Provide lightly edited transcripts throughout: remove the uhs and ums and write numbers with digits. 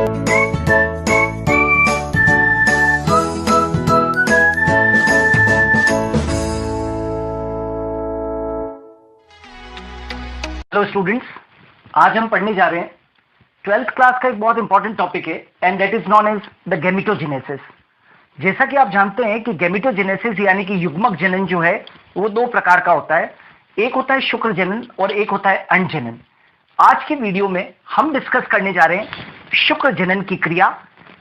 Hello students, आज हम पढ़ने जा रहे हैं 12th क्लास का एक बहुत इंपॉर्टेंट टॉपिक है and that is known as the gametogenesis. जैसा कि आप जानते हैं कि गैमेटोजेनेसिस यानी कि युग्मक जनन जो है वो दो प्रकार का होता है। एक होता है शुक्र जनन और एक होता है अंडजनन। आज के वीडियो में हम डिस्कस करने जा रहे हैं शुक्र जनन की क्रिया,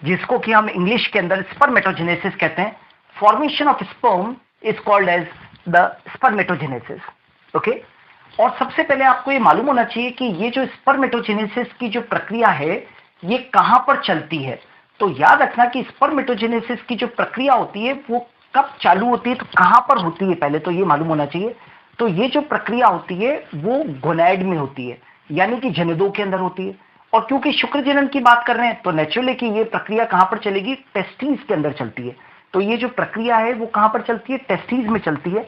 जिसको कि हम इंग्लिश के अंदर स्पर्मेटोजेनेसिस कहते हैं। Formation of sperm is called as the spermatogenesis. Okay, और सबसे पहले आपको ये मालूम होना चाहिए कि ये जो स्पर्मेटोजेनेसिस की जो प्रक्रिया है ये कहां पर चलती है। तो याद रखना कि स्पर्मेटोजेनेसिस की जो प्रक्रिया होती है वो कब चालू होती है, तो कहां पर होती है, पहले तो ये मालूम होना चाहिए। तो ये जो प्रक्रिया होती है वो गोनैड में होती है, यानी कि जननों के अंदर होती है। और क्योंकि शुक्र जनन की बात कर रहे हैं तो नेचुरली कि ये प्रक्रिया कहां पर चलेगी, टेस्टिस के अंदर चलती है। तो ये जो प्रक्रिया है वो कहां पर चलती है, टेस्टिस में चलती है।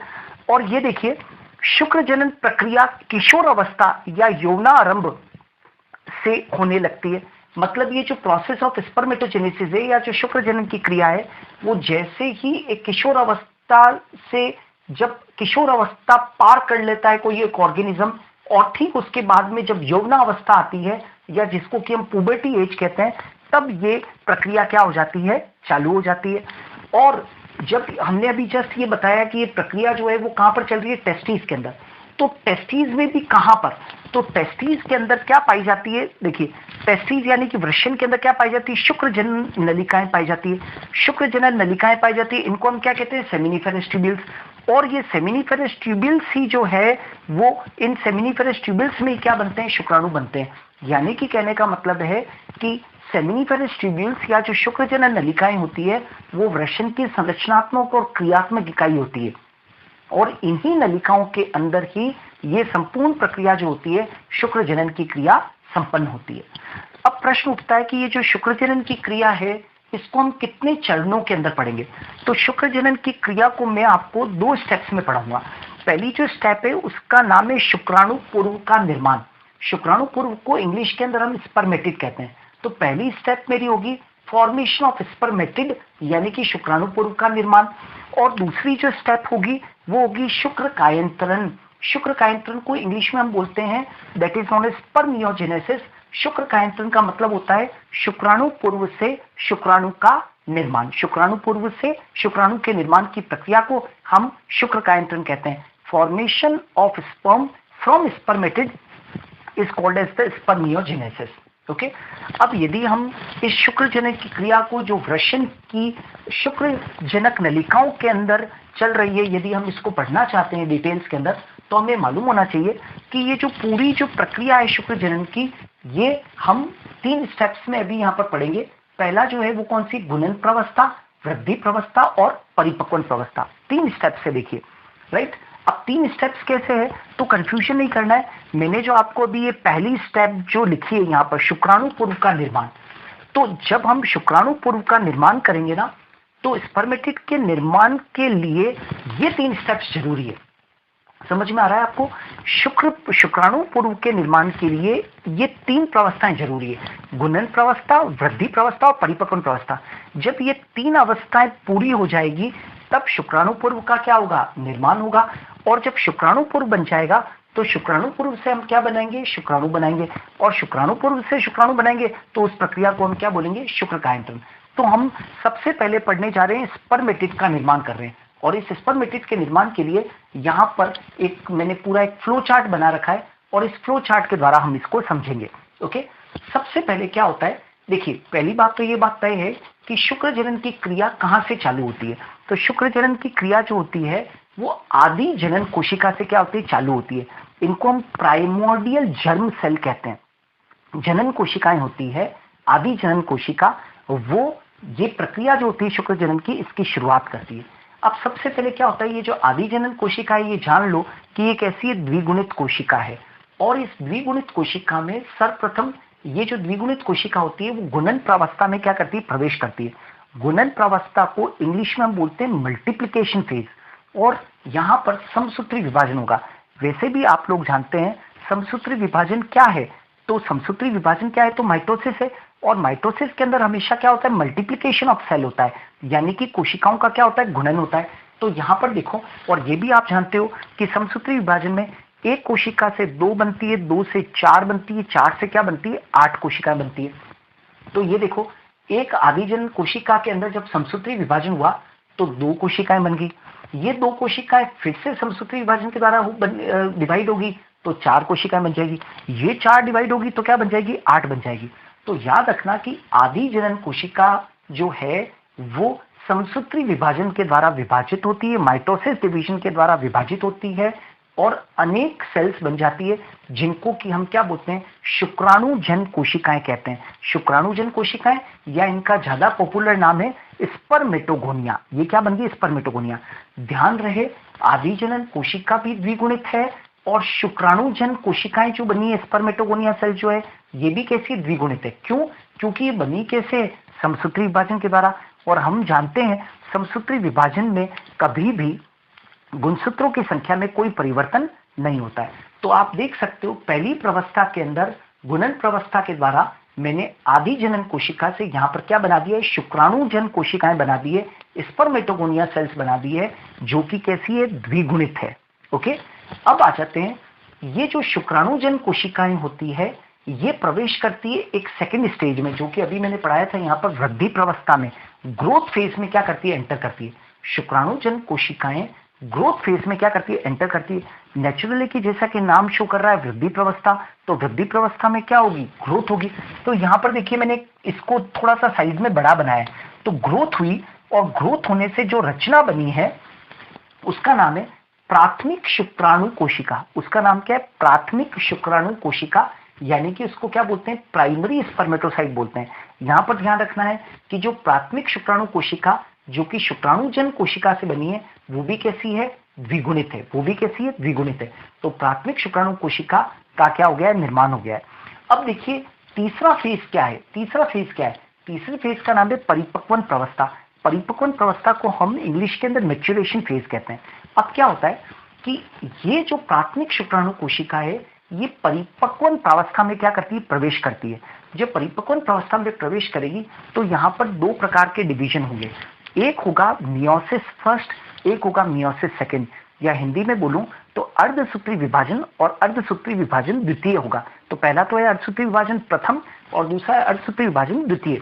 और ये देखिए, शुक्र जनन प्रक्रिया किशोर अवस्था या यौवनारंभ से होने लगती है। मतलब ये जो प्रोसेस ऑफ स्पर्मेटोजेनेसिस है या जो शुक्र जनन की क्रिया है वो जैसे ही एक किशोर अवस्था से, जब किशोर अवस्था पार कर लेता है कोई एक ऑर्गेनिज्म, और ठीक उसके बाद में जब यौवना अवस्था आती है या जिसको कि हम पुबर्टी एज कहते हैं, तब ये प्रक्रिया क्या हो जाती है, चालू हो जाती है। और जब हमने अभी जस्ट ये बताया कि ये प्रक्रिया जो है वो कहां पर चल रही है, टेस्टिस के अंदर। तो टेस्टिस में भी कहां पर, तो टेस्टिस के अंदर क्या पाई जाती है, देखिए टेस्टिस यानी कि वृषण के अंदर क्या पाई जाती है, शुक्र जनन नलिकाएं पाई जाती है। शुक्र जनन नलिकाएं पाई जाती है, इनको हम क्या कहते हैं, सेमिनिफेरस ट्यूब्यूल्स। और ये सेमिनिफेरस ट्यूब्यूल्स ही जो है वो इन सेमिनिफेरस ट्यूब्यूल्स में क्या बनते हैं, शुक्राणु बनते हैं। यानी कि कहने का मतलब है कि सेमिनिफेरस ट्यूब्यूल्स या जो शुक्र जनन नलिकाएं होती है वो वृषण की संरचनात्मक और क्रियात्मक इकाई होती है। और इन्हीं नलिकाओं के अंदर ही ये संपूर्ण प्रक्रिया जो होती है शुक्र जनन की क्रिया संपन्न होती है। अब प्रश्न उठता है कि ये जो शुक्र जनन की क्रिया है इसको हम कितने चरणों के अंदर पढ़ेंगे। तो शुक्र जनन की क्रिया को मैं आपको दो स्टेप्स में पढ़ाऊंगा। पहली जो स्टेप है उसका नाम है शुक्राणु पूर्व का निर्माण। शुक्राणु पूर्व को इंग्लिश के अंदर हम स्पर्मेटिड कहते हैं। तो पहली स्टेप मेरी होगी फॉर्मेशन ऑफ स्पर्मेटिड यानी कि शुक्राणु पूर्व का निर्माण। और दूसरी जो स्टेप होगी वो होगी शुक्र कायंत्रण। शुक्र कायंत्रण को इंग्लिश में हम बोलते हैं that is known as spermiogenesis. शुक्र कायंत्रण का मतलब होता है शुक्राणु पूर्व से शुक्राणु का निर्माण। शुक्राणु पूर्व से शुक्राणु के निर्माण की प्रक्रिया को हम शुक्र कायंत्रण कहते हैं। Formation of sperm from spermatid is called as the spermiogenesis. Okay, अब यदि हम इस शुक्र जनन की क्रिया को जो वृषण की शुक्र जनक नलिकाओं के अंदर चल रही है, यदि हम इसको पढ़ना चाहते हैं डिटेल्स के अंदर, तो हमें मालूम होना चाहिए कि ये जो पूरी जो प्रक्रिया है शुक्र जनन की, ये हम 3 स्टेप्स में अभी यहाँ पर पढ़ेंगे। पहला जो है वो कौन सी, गुणन प्रवस्था, वृद्धि प्रवस्था और परिपक्वन प्रवस्था। 3 स्टेप्स से देखिए, राइट। अब 3 स्टेप्स कैसे है तो कंफ्यूजन नहीं करना है। मैंने जो आपको अभी ये पहली स्टेप जो लिखी है यहाँ पर शुक्राणु पूर्व का निर्माण, तो जब हम शुक्राणु पूर्व का निर्माण करेंगे ना तो स्पर्मेटिड के निर्माण के लिए ये 3 स्टेप्स जरूरी है। समझ में आ रहा है आपको? शुक्राणु पूर्व के निर्माण के लिए ये 3 प्रवस्थाएं जरूरी है, गुणन प्रवस्था, वृद्धि प्रवस्था और परिपक्वन प्रवस्था। जब ये 3 अवस्थाएं पूरी हो जाएगी तब शुक्राणु पूर्व का क्या होगा, निर्माण होगा। और जब शुक्राणु पूर्व बन जाएगा तो शुक्राणु पूर्व से हम क्या बनाएंगे, शुक्राणु बनाएंगे। और शुक्राणु पूर्व से शुक्राणु बनाएंगे तो उस प्रक्रिया को हम क्या बोलेंगे, शुक्र कायंत्रण। तो हम सबसे पहले पढ़ने जा रहे हैं स्पर्मेटिड का निर्माण कर रहे हैं। और इस स्पर्मेटिड के निर्माण के लिए यहाँ पर मैंने पूरा एक फ्लो चार्ट बना रखा है और इस फ्लो चार्ट के द्वारा हम इसको समझेंगे। ओके, सबसे पहले क्या होता है, देखिए पहली बात तो ये बात तय है कि शुक्र जनन की क्रिया कहाँ से चालू होती है। तो शुक्र जनन की क्रिया जो होती है वो आदि जनन कोशिका से क्या होती है, चालू होती है। इनको हम प्राइमोर्डियल जर्म सेल कहते हैं। जनन कोशिकाएं होती है, आदि जनन कोशिका, वो ये प्रक्रिया जो होती है शुक्र जनन की, इसकी शुरुआत करती है। अब सबसे पहले क्या होता है, ये जो आदि जनन कोशिका है ये जान लो कि ये कैसी द्विगुणित कोशिका है। और इस द्विगुणित कोशिका में सर्वप्रथम ये जो द्विगुणित कोशिका होती है वो गुणन प्रावस्था में क्या करती है, प्रवेश करती है। गुणन प्रावस्था को इंग्लिश में हम बोलते हैं मल्टीप्लिकेशन फेज। और यहाँ पर समसूत्री विभाजन होगा। वैसे भी आप लोग जानते हैं समसूत्री विभाजन क्या है, तो समसूत्री विभाजन क्या है? तो माइटोसिस है। और माइटोसिस के अंदर हमेशा क्या होता है? मल्टीप्लिकेशन ऑफ सेल होता है, यानी कि कोशिकाओं का क्या होता है? गुणन होता है। तो यहाँ पर देखो, और ये भी आप जानते हो कि समसूत्री विभाजन में एक कोशिका से 2 बनती है, 2 से 4 बनती है, 4 से क्या बनती है? 8 कोशिकाएं बनती है। तो ये देखो, एक आदिजन कोशिका के अंदर जब समसूत्री विभाजन हुआ तो 2 कोशिकाएं बन गई। ये 2 कोशिकाएं फिर से समसूत्री विभाजन के द्वारा डिवाइड होगी तो 4 कोशिकाएं बन जाएगी। ये 4 डिवाइड होगी तो क्या बन जाएगी? 8 बन जाएगी। तो याद रखना कि आदि जनन कोशिका जो है वो समसूत्री विभाजन के द्वारा विभाजित होती है, माइटोसिस डिवीजन के द्वारा विभाजित होती है और अनेक सेल्स बन जाती है, जिनको कि हम क्या बोलते हैं? शुक्राणुजन कोशिकाएं कहते हैं। शुक्राणुजन कोशिकाएं, या इनका ज्यादा पॉपुलर नाम है स्पर्मेटोगोनिया। ये क्या बन गई? स्पर्मेटोगोनिया। ध्यान रहे, आदिजनन कोशिका भी द्विगुणित है और शुक्राणुजन कोशिकाएं जो बनी है, स्पर्मेटोगोनिया सेल जो है, ये भी कैसी? द्विगुणित है। क्यों? क्योंकि ये बनी कैसे? समसूत्री विभाजन के द्वारा। और हम जानते हैं समसूत्री विभाजन में कभी भी गुणसूत्रों की संख्या में कोई परिवर्तन नहीं होता है। तो आप देख सकते हो, पहली प्रवस्था के अंदर गुणन प्रवस्था के द्वारा मैंने आदि जनन कोशिका से यहाँ पर क्या बना दिया है? शुक्राणुजन कोशिकाएं बना दी है, स्पर्मेटोगोनिया सेल्स बना दी है, जो कि कैसी है? द्विगुणित है। ओके, अब आ जाते हैं, ये जो शुक्राणुजन कोशिकाएं होती है ये प्रवेश करती है एक सेकेंड स्टेज में, जो कि अभी मैंने पढ़ाया था यहाँ पर वृद्धि प्रवस्था में, ग्रोथ फेज में क्या करती है? एंटर करती है। शुक्राणुजन कोशिकाएं ग्रोथ फेज में क्या करती है? एंटर करती है। नेचुरली कि जैसा कि नाम शो कर रहा है वृद्धि प्रवस्था, तो वृद्धि प्रवस्था में क्या होगी? ग्रोथ होगी। तो यहाँ पर देखिए, मैंने इसको थोड़ा सा साइज में बड़ा बनाया है। तो ग्रोथ हुई और ग्रोथ होने से जो रचना बनी है उसका नाम है प्राथमिक शुक्राणु कोशिका। उसका नाम क्या है? प्राथमिक शुक्राणु कोशिका, यानी कि उसको क्या बोलते हैं? प्राइमरी स्पर्मेटोसाइट बोलते हैं। यहां पर ध्यान रखना है कि जो प्राथमिक शुक्राणु कोशिका जो कि शुक्राणुजन कोशिका से बनी है वो भी कैसी है? द्विगुणित है। वो भी कैसी है? द्विगुणित है। तो प्राथमिक शुक्राणु कोशिका का क्या हो गया है? निर्माण हो गया है। अब देखिए, तीसरा फेज क्या है? तीसरा फेज क्या है? तीसरे फेज का नाम है परिपक्वन प्रवस्था। परिपक्वन प्रवस्था को हम इंग्लिश के अंदर मैच्योरेशन फेज कहते हैं। अब क्या होता है कि ये जो प्राथमिक शुक्राणु कोशिका है ये परिपक्वन प्रावस्था में क्या करती है? प्रवेश करती है। जब परिपक्वन प्रावस्था में प्रवेश करेगी तो यहाँ पर 2 प्रकार के डिवीजन होंगे। एक होगा मियोसिस फर्स्ट, एक होगा मियोसिस सेकंड, या हिंदी में बोलूं तो अर्धसूत्री विभाजन और अर्धसूत्री विभाजन द्वितीय होगा। तो पहला तो है अर्धसूत्री विभाजन प्रथम और दूसरा है अर्धसूत्री विभाजन द्वितीय।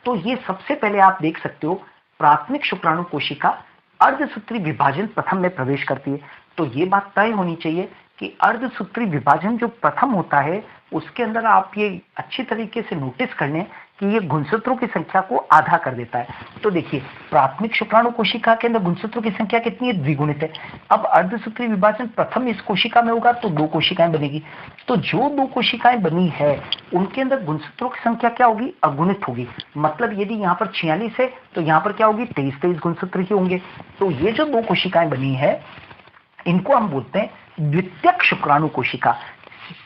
तो ये सबसे पहले आप देख सकते हो, प्राथमिक शुक्राणु कोशिका अर्धसूत्री विभाजन प्रथम में प्रवेश करती है। तो ये बात तय होनी चाहिए कि अर्धसूत्री विभाजन जो प्रथम होता है उसके अंदर आप ये अच्छी तरीके से नोटिस कर लें कि ये गुणसूत्रों की संख्या को आधा कर देता है। तो देखिए, प्राथमिक शुक्राणु कोशिका के अंदर गुणसूत्रों की संख्या कितनी है? द्विगुणित है। अब अर्धसूत्री विभाजन प्रथम इस कोशिका में होगा तो 2 कोशिकाएं बनेगी। तो जो 2 कोशिकाएं बनी है उनके अंदर गुणसूत्रों की संख्या क्या होगी? अगुणित होगी। मतलब यदि यहाँ पर 46 है तो यहाँ पर क्या होगी? 23 गुणसूत्र ही होंगे। तो ये जो 2 कोशिकाएं बनी है इनको हम बोलते हैं द्वितीयक शुक्राणु कोशिका,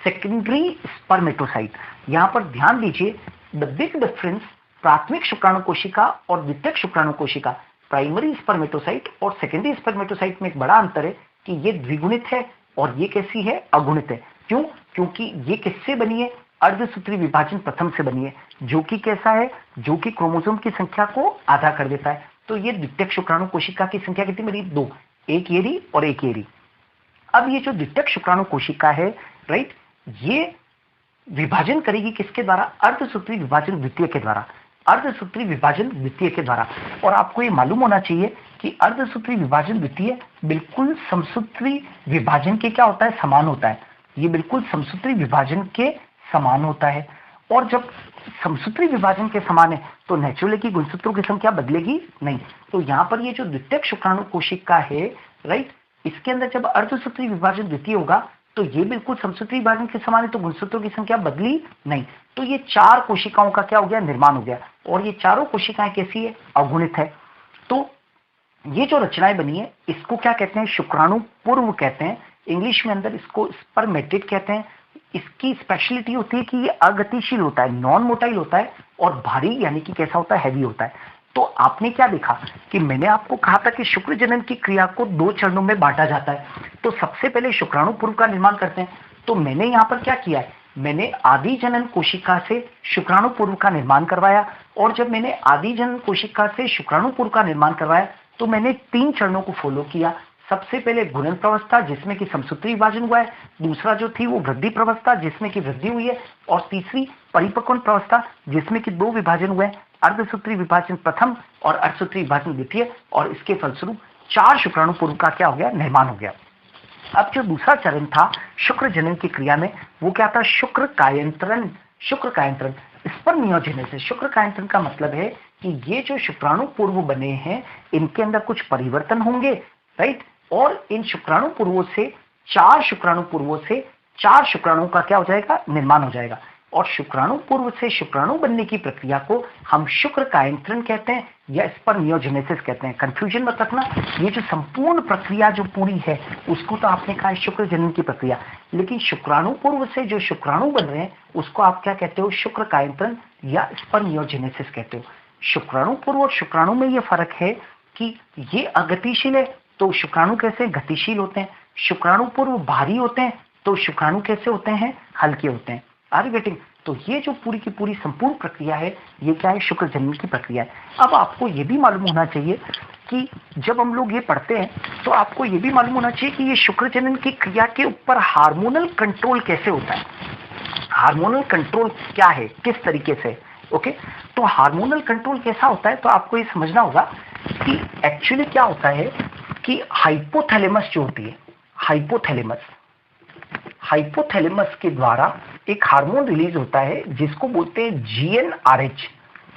सेकेंडरी स्पर्मेटोसाइट। यहां पर ध्यान दीजिए, द बिग डिफरेंस प्राथमिक शुक्राणु कोशिका और द्वितीयक शुक्राणु कोशिका, प्राइमरी स्पर्मेटोसाइट और सेकेंडरी स्पर्मेटोसाइट में एक बड़ा अंतर है कि ये द्विगुणित है और ये कैसी है? अगुणित है। क्यों? क्योंकि ये किससे बनी है? अर्धसूत्री विभाजन प्रथम से बनी है, जो कि कैसा है? जो कि क्रोमोसोम की संख्या को आधा कर देता है। तो ये द्वितीयक शुक्राणु कोशिका की संख्या कितनी बनी? 2, एक ये रही और एक ये रही। अब ये जो द्वितीयक शुक्राणु कोशिका है, राइट, ये विभाजन करेगी किसके द्वारा? अर्धसूत्री विभाजन द्वितीय के द्वारा। अर्धसूत्री विभाजन द्वितीय के द्वारा। और आपको ये मालूम होना चाहिए कि अर्धसूत्री विभाजन द्वितीय बिल्कुल समसूत्री विभाजन के क्या होता है? समान होता है। ये बिल्कुल समसूत्री विभाजन के समान होता है। और जब समसूत्री विभाजन के समान है तो नेचुरली की गुणसूत्रों की संख्या बदलेगी नहीं। तो यहाँ पर ये जो द्वितीयक शुक्राणु कोशिका है, राइट, इसके अंदर जब अर्धसूत्री विभाजन द्वितीय होगा तो ये बिल्कुल समसूत्री विभाजन के समान है, तो गुणसूत्रों की संख्या बदली नहीं। तो ये 4 कोशिकाओं का क्या हो गया? निर्माण हो गया। और ये चारों कोशिकाएं कैसी है? अगुणित है। तो ये जो रचनाएं बनी है इसको क्या कहते हैं? शुक्राणु पूर्व कहते हैं। इंग्लिश में अंदर इसको स्पर्मेटिड कहते हैं। इसकी स्पेशलिटी होती है कि ये अगतिशील होता है, नॉन मोटाइल होता है और भारी, यानी कि कैसा होता है? हैवी होता है। तो आपने क्या देखा कि मैंने आपको कहा था कि शुक्र जनन की क्रिया को 2 चरणों में बांटा जाता है। तो सबसे पहले शुक्राणु पूर्व का निर्माण करते हैं। तो मैंने यहाँ पर क्या किया है? मैंने आदि जनन कोशिका से शुक्राणु पूर्व का निर्माण करवाया, और जब मैंने आदि जनन कोशिका से शुक्राणु पूर्व का निर्माण करवाया तो मैंने 3 चरणों को फॉलो किया। सबसे पहले गुणन प्रवस्था जिसमें कि समसूत्री विभाजन हुआ है, दूसरा जो थी वो वृद्धि प्रवस्था जिसमें कि वृद्धि हुई है, और तीसरी परिपक्वन प्रवस्था जिसमें कि 2 विभाजन हुए हैं, अर्धसूत्री विभाजन प्रथम और अर्धसूत्री विभाजन द्वितीय, और इसके फलस्वरूप 4 शुक्राणु पूर्व का क्या हो गया, निर्माण हो गया। अब जो दूसरा चरण था शुक्र जनन की क्रिया में, वो क्या था, शुक्र कायंत्रण। शुक्र कायंत्रण, स्पर्मियोजेनेसिस। शुक्र कायंत्रण का मतलब है कि ये जो शुक्राणु पूर्व बने हैं इनके अंदर कुछ परिवर्तन होंगे, राइट, और इन शुक्राणु पूर्वों से 4 शुक्राणु पूर्वों से 4 शुक्राणुओं का क्या हो जाएगा, निर्माण हो जाएगा। और शुक्राणु पूर्व से शुक्राणु बनने की प्रक्रिया को हम शुक्र कायंत्रण कहते हैं या स्पर्मियोजेनेसिस कहते हैं। कंफ्यूजन मत रखना, ये जो संपूर्ण प्रक्रिया जो पूरी है उसको तो आपने कहा शुक्र जनन की प्रक्रिया, लेकिन शुक्राणु पूर्व से जो शुक्राणु बन रहे हैं उसको आप क्या कहते हो, शुक्र कायंत्रण या स्पर्मियोजेनेसिस कहते हो। शुक्राणु पूर्व और शुक्राणु में ये फर्क है कि ये अगतिशील है तो शुक्राणु कैसे गतिशील होते हैं, शुक्राणु पूर्व भारी होते हैं तो शुक्राणु कैसे होते हैं, हल्के होते हैं। Are you getting? तो ये जो पूरी की पूरी संपूर्ण प्रक्रिया है ये क्या है, शुक्र जनन की प्रक्रिया है। अब आपको ये भी मालूम होना चाहिए कि जब हम लोग ये पढ़ते हैं तो आपको ये भी मालूम होना चाहिए कि ये शुक्र जनन की क्रिया के ऊपर हार्मोनल कंट्रोल कैसे होता है। हार्मोनल कंट्रोल क्या है, किस तरीके से, ओके। तो हार्मोनल कंट्रोल कैसा होता है, तो आपको ये समझना होगा कि एक्चुअली क्या होता है कि हाइपोथैलेमस जो होती है, हाइपोथैलेमस के द्वारा एक हार्मोन रिलीज होता है जिसको बोलते हैं जीएनआरएच,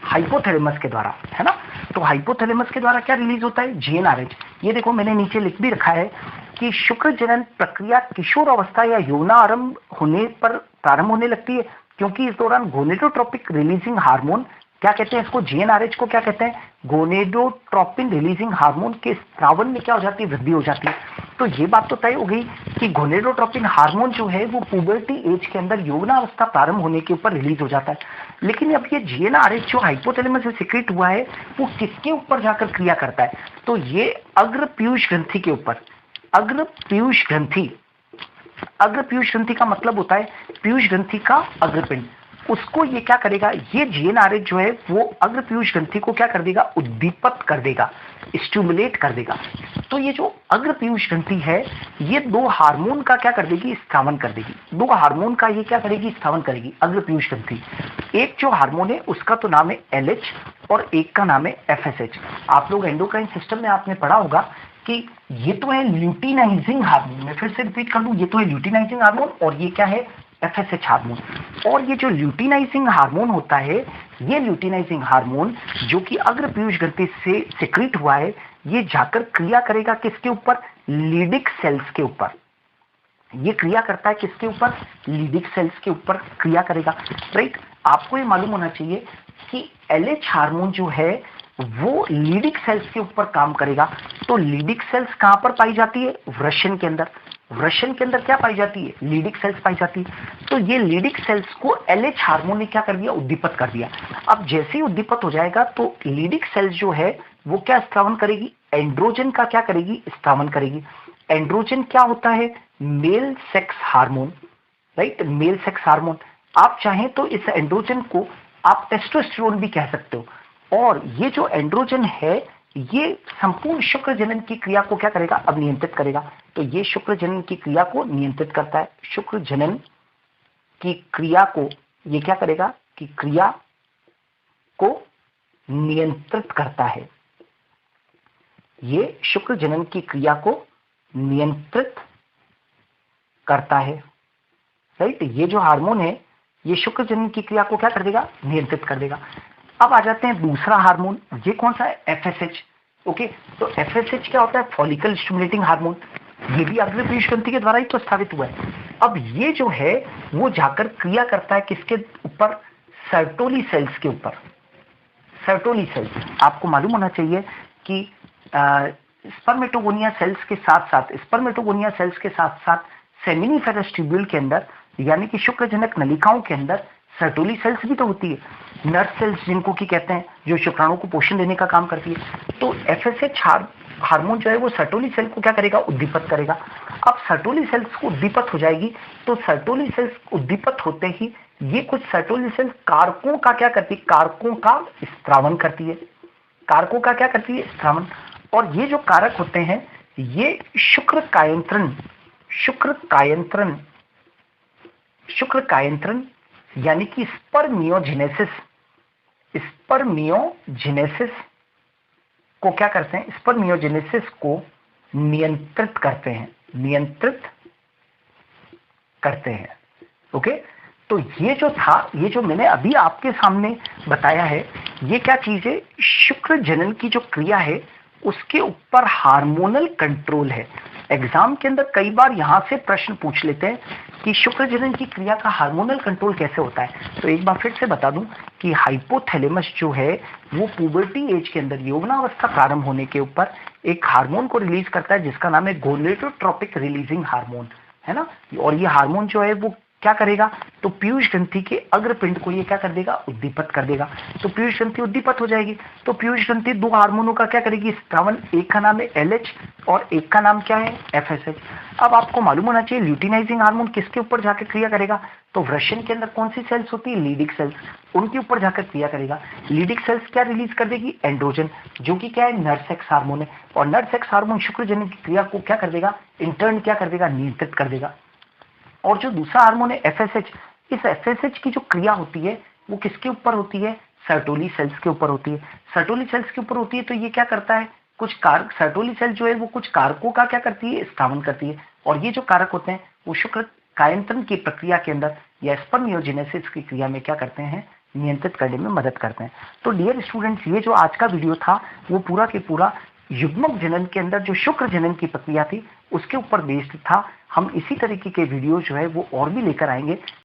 हाइपोथैलेमस के द्वारा, है ना। तो हाइपोथैलेमस के द्वारा क्या रिलीज होता है, जीएनआरएच। ये देखो मैंने नीचे लिख भी रखा है कि शुक्र जनन प्रक्रिया किशोर अवस्था या यौनारंभ होने पर प्रारंभ होने लगती है, क्योंकि इस दौरान गोनेडोट्रोपिक रिलीजिंग हार्मोन, क्या कहते हैं इसको, जीएनआरएच को क्या कहते हैं, गोनेडोट्रोपिन रिलीजिंग हार्मोन के स्रावन में क्या हो जाती है, वृद्धि हो जाती है। तो ये बात तो तय हो गई कि गोनेडोट्रोपिन हार्मोन जो है वो पुबर्टी एज के अंदर यौवनावस्था प्रारंभ होने के ऊपर रिलीज हो जाता है। लेकिन अब ये जीएनआरएच जो हाइपोथैलेमस से सिक्रेट हुआ है वो किसके ऊपर जाकर क्रिया करता है, तो ये अग्र पीयूष ग्रंथि के ऊपर। अग्र पीयूष ग्रंथि, अग्र पीयूष ग्रंथि का मतलब होता है पीयूष ग्रंथि का अग्रपिंड, उसको ये क्या करेगा, ये जीएनआरएच जो है वो अग्र पीयूष ग्रंथि को क्या कर देगा, उद्दीपित कर देगा, स्टिमुलेट कर देगा। तो ये जो अग्र पीयूष ग्रंथि है ये 2 हार्मोन का क्या कर देगी, स्थावन कर देगी। 2 हार्मोन का ये क्या करेगी, स्थावन करेगी अग्र पीयूष ग्रंथि। एक जो हार्मोन है उसका तो नाम है एलएच और एक का नाम है एफएसएच। आप लोग एंडोक्राइन सिस्टम में आपने पढ़ा होगा कि ये तो है ल्यूटिनाइजिंग हार्मोन, मैं फिर से रिपीट कर दूं, ये तो है ल्यूटिनाइजिंग हार्मोन और ये क्या है, एफएसएच हार्मोन। और ये जो ल्यूटिनाइजिंग हार्मोन होता है, ये ल्यूटिनाइजिंग हार्मोन जो कि अग्र पीयूष ग्रंथि से सिक्रीट हुआ है, ये जाकर क्रिया करेगा किसके ऊपर, लीडिक सेल्स के ऊपर। ये क्रिया करता है किसके ऊपर, लीडिक सेल्स के ऊपर क्रिया करेगा, राइट। आपको ये मालूम होना चाहिए कि एलएच हार्मोन जो है वो लीडिक सेल्स के ऊपर काम करेगा। तो लीडिक सेल्स कहां पर पाई जाती है, वृषण के अंदर। वृषण के अंदर क्या पाई जाती है, लीडिक सेल्स पाई जाती है। तो ये लीडिक सेल्स को एलएच हार्मोन ने क्या कर दिया, उद्दीपित कर दिया। अब जैसे ही उद्दीपित हो जाएगा तो लीडिक सेल्स जो है वो क्या स्त्रावन करेगी, एंड्रोजन का क्या करेगी, स्त्रावन करेगी। एंड्रोजन क्या होता है, male sex hormone, right, male sex hormone. आप चाहें तो इस एंड्रोजन को आप टेस्टोस्टेरोन भी कह सकते हो। और ये जो एंड्रोजन है ये संपूर्ण शुक्र जनन की क्रिया को क्या करेगा, अब नियंत्रित करेगा। तो ये शुक्र जनन की क्रिया को नियंत्रित करता है। शुक्र जनन की क्रिया को ये क्या करेगा कि क्रिया को नियंत्रित करता है। ये शुक्र जनन की क्रिया को नियंत्रित करता है, राइट। ये जो हार्मोन है ये शुक्र जनन की क्रिया को क्या कर देगा, नियंत्रित कर देगा। अब आ जाते हैं दूसरा हार्मोन, ये कौन सा है, एफएसएच, ओके। तो एफएसएच क्या होता है, फॉलिकल स्टिमुलेटिंग हार्मोन। ये भी अग्र पीयूष ग्रंथि के द्वारा ही तो स्थापित हुआ है। अब ये जो है वो जाकर क्रिया करता है किसके ऊपर, सर्टोली सेल्स के ऊपर। सर्टोली सेल्स, आपको मालूम होना चाहिए कि स्पर्मेटोगोनिया सेल्स के साथ साथ, स्पर्मेटोगोनिया सेल्स के साथ साथ सेमिनिफेरस ट्यूब्यूल के अंदर यानी कि शुक्रजनक नलिकाओं के अंदर सर्टोली सेल्स भी तो होती है, नर्व सेल्स जिनको की कहते हैं, जो शुक्राणु को पोषण देने का काम करती है। तो एफएसएच हार्मोन जो है वो सर्टोली सेल को क्या करेगा, उद्दीपित करेगा। अब सर्टोली सेल्स को उद्दीपित हो जाएगी तो सर्टोली सेल्स उद्दीपित होते ही ये कुछ सर्टोली सेल्स कारकों का क्या करती है, कारकों का स्त्रावन करती है। कारकों का क्या करती है, स्त्रावन। और ये जो कारक होते हैं ये शुक्र कायंत्रण यानी कि स्पर्मियोजेनेसिस को क्या करते हैं, स्पर्मियोजेनेसिस को नियंत्रित करते हैं। ओके, तो ये जो था, ये जो मैंने अभी आपके सामने बताया है, ये क्या चीज है, शुक्र जनन की जो क्रिया है उसके ऊपर हार्मोनल कंट्रोल है। एग्जाम के अंदर कई बार यहां से प्रश्न पूछ लेते हैं कि शुक्र जनन की क्रिया का हार्मोनल कंट्रोल कैसे होता है। तो एक बार फिर से बता दूं कि हाइपोथैलेमस जो है वो पुबर्टी एज के अंदर, यौवनावस्था प्रारंभ होने के ऊपर एक हार्मोन को रिलीज करता है जिसका नाम है गोनेडोट्रोपिक रिलीजिंग हार्मोन, है ना। और ये हार्मोन जो है वो क्या करेगा, तो पीयूष ग्रंथि के अग्रपिंड को ये क्या कर देगा, उद्दीपित कर देगा। तो पीयूष ग्रंथि उद्दीपित हो जाएगी तो पीयूष ग्रंथि दो हार्मोनों का क्या करेगी, स्त्रावन। एक का नाम है LH और एक का नाम क्या है, FSH। अब आपको मालूम होना चाहिए ल्यूटिनाइजिंग हार्मोन किसके ऊपर जाकर क्रिया करेगा, तो वृषण के अंदर कौन सी सेल्स होती है, लीडिक सेल्स, उनके ऊपर जाकर क्रिया करेगा। लीडिक सेल्स क्या रिलीज कर देगी, एंड्रोजन, जो कि क्या है, नर सेक्स हार्मोन है। और नर सेक्स हार्मोन शुक्र जनन की क्रिया को क्या कर देगा, इंटर्न क्या कर देगा, नियंत्रित कर देगा। और जो दूसरा हार्मोन है FSH, इस FSH की जो क्रिया होती है वो किसके ऊपर होती है, सर्टोली सेल्स के ऊपर होती है। सर्टोली सेल्स के ऊपर होती है तो ये क्या करता है, कुछ कारक, सर्टोली सेल जो है वो कुछ कारकों का क्या करती है, स्थापन करती है। और ये जो कारक होते हैं वो शुक्र कायंत्रण की प्रक्रिया के अंदर या स्पर्मियोजेनेसिस की क्रिया में क्या करते हैं, नियंत्रित करने में मदद करते हैं। तो डियर स्टूडेंट्स, ये जो आज का वीडियो था वो पूरा के पूरा युग्मक जनन के अंदर जो शुक्र जनन की प्रक्रिया थी उसके ऊपर बेस्ड था। हम इसी तरीके के वीडियो जो है वो और भी लेकर आएंगे।